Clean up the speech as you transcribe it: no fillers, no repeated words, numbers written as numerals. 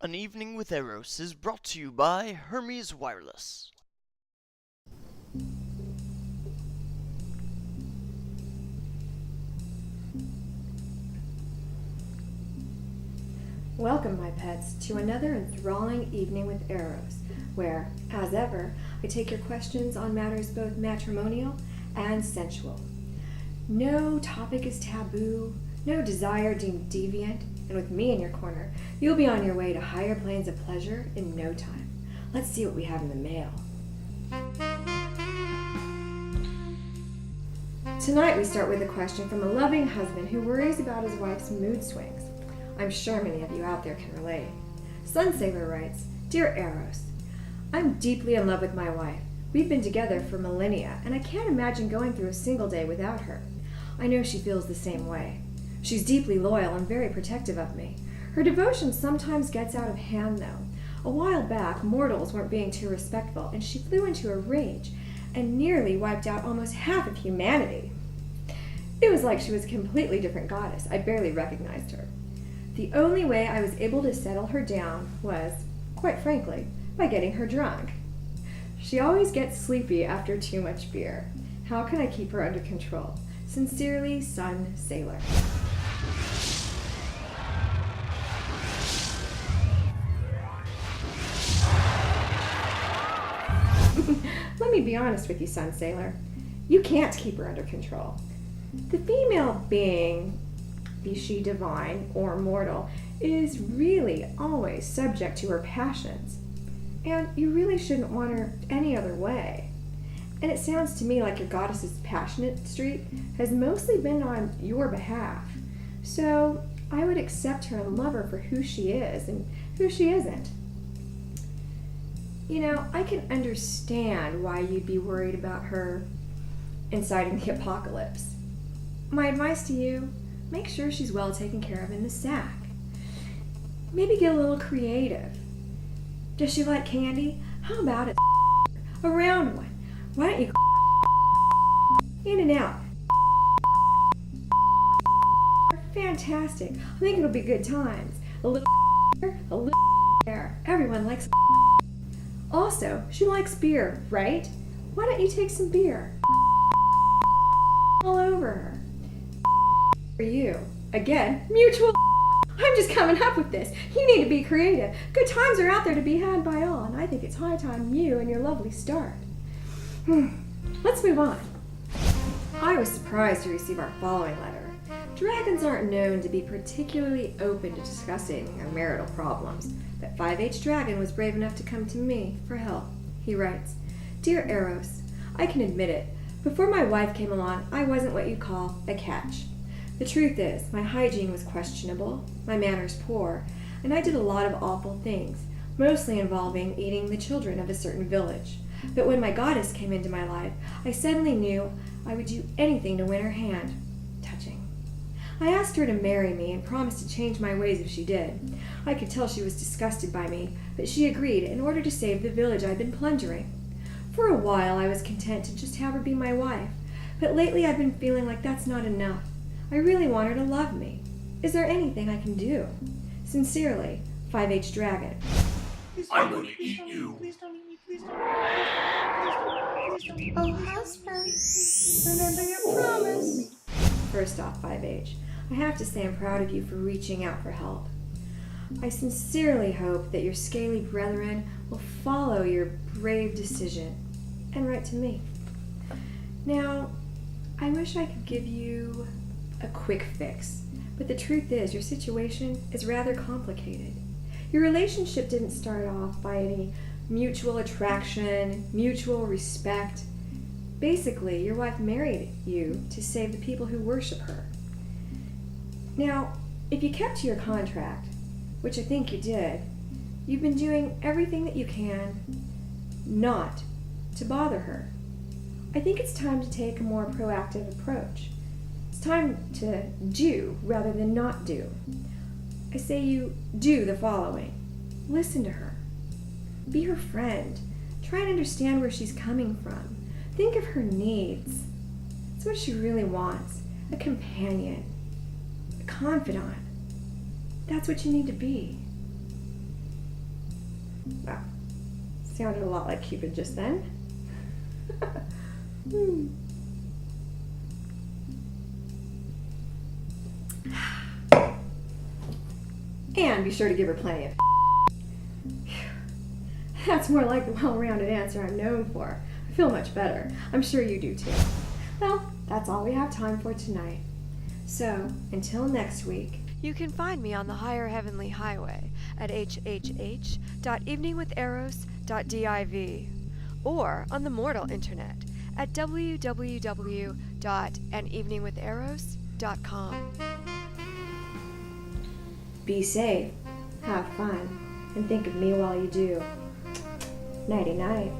An Evening with Eros is brought to you by Hermes Wireless. Welcome, my pets, to another enthralling evening with Eros, where, as ever, I take your questions on matters both matrimonial and sensual. No topic is taboo, no desire deemed deviant, and with me in your corner, you'll be on your way to higher planes of pleasure in no time. Let's see what we have in the mail. Tonight we start with a question from a loving husband who worries about his wife's mood swings. I'm sure many of you out there can relate. Sun Sailor writes, Dear Eros, I'm deeply in love with my wife. We've been together for millennia, and I can't imagine going through a single day without her. I know she feels the same way. She's deeply loyal and very protective of me. Her devotion sometimes gets out of hand, though. A while back, mortals weren't being too respectful, and she flew into a rage and nearly wiped out almost half of humanity. It was like she was a completely different goddess. I barely recognized her. The only way I was able to settle her down was, quite frankly, by getting her drunk. She always gets sleepy after too much beer. How can I keep her under control? Sincerely, Sun Sailor. Let me be honest with you, Sun Sailor. You can't keep her under control. The female being, be she divine or mortal, is really always subject to her passions. And you really shouldn't want her any other way. And it sounds to me like your goddess's passionate streak has mostly been on your behalf. So I would accept her and love her for who she is and who she isn't. You know, I can understand why you'd be worried about her inciting the apocalypse. My advice to you, make sure she's well taken care of in the sack. Maybe get a little creative. Does she like candy? How about a round one? Why don't you in and out? Fantastic. I think it'll be good times. A little there. Everyone likes. Also, she likes beer, right? Why don't you take some beer all over her? For you. Again, mutual. I'm just coming up with this. You need to be creative. Good times are out there to be had by all, and I think it's high time you and your lovely start. Let's move on. I was surprised to receive our following letter. Dragons aren't known to be particularly open to discussing their marital problems, but 5H Dragon was brave enough to come to me for help. He writes, Dear Eros, I can admit it. Before my wife came along, I wasn't what you'd call a catch. The truth is, my hygiene was questionable, my manners poor, and I did a lot of awful things, mostly involving eating the children of a certain village. But when my goddess came into my life, I suddenly knew I would do anything to win her hand. Touching. I asked her to marry me and promised to change my ways if she did. I could tell she was disgusted by me, but she agreed in order to save the village I'd been plundering. For a while, I was content to just have her be my wife, but lately I've been feeling like that's not enough. I really want her to love me. Is there anything I can do? Sincerely, 5H Dragon. I'm going to eat you. Please don't eat me. Please don't eat me. Please don't. Oh, husband, remember your promise. First off, 5H, I have to say I'm proud of you for reaching out for help. I sincerely hope that your scaly brethren will follow your brave decision and write to me. Now, I wish I could give you a quick fix, but the truth is your situation is rather complicated. Your relationship didn't start off by any mutual attraction, mutual respect. Basically, your wife married you to save the people who worship her. Now, if you kept to your contract, which I think you did, you've been doing everything that you can not to bother her. I think it's time to take a more proactive approach. It's time to do rather than not do. I say you do the following. Listen to her. Be her friend. Try and understand where she's coming from. Think of her needs. It's what she really wants. A companion. A confidant. That's what you need to be. Wow. Sounded a lot like Cupid just then. And be sure to give her plenty of. That's more like the well-rounded answer I'm known for. I feel much better. I'm sure you do too. Well, that's all we have time for tonight. So, until next week. You can find me on the higher heavenly highway at hhh.eveningwitheros.div or on the mortal internet at www.aneveningwitheros.com. Be safe, have fun, and think of me while you do. Nighty night.